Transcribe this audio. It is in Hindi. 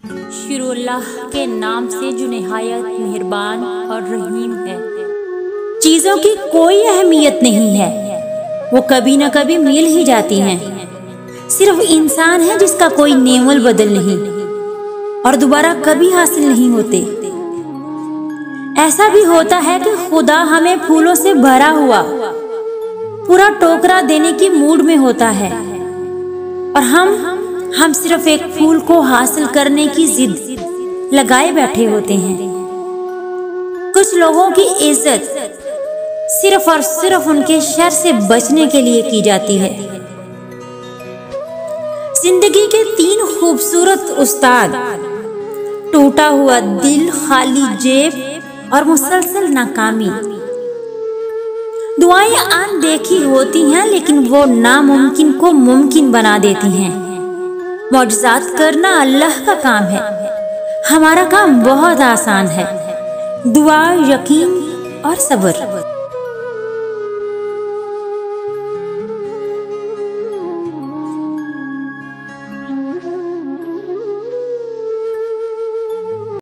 शुरुल्लाह के नाम से जो निहायत मेहरबान और रहीम है। चीज़ों की कोई अहमियत नहीं है, वो कभी न कभी मिल ही जाती हैं। सिर्फ इंसान है जिसका कोई नेमल बदल नहीं और दोबारा कभी हासिल नहीं होते। ऐसा भी होता है कि खुदा हमें फूलों से भरा हुआ पूरा टोकरा देने की मूड में होता है और हम सिर्फ एक फूल को हासिल करने की जिद लगाए बैठे होते हैं। कुछ लोगों की इज्जत सिर्फ और सिर्फ उनके शर से बचने के लिए की जाती है। जिंदगी के 3 खूबसूरत उस्ताद, टूटा हुआ दिल, खाली जेब और मुसलसल नाकामी। दुआएं अनदेखी होती हैं लेकिन वो नामुमकिन को मुमकिन बना देती हैं। मौजज़ात करना अल्लाह का काम है, हमारा काम बहुत आसान है। दुआ, यकीन और सब्र।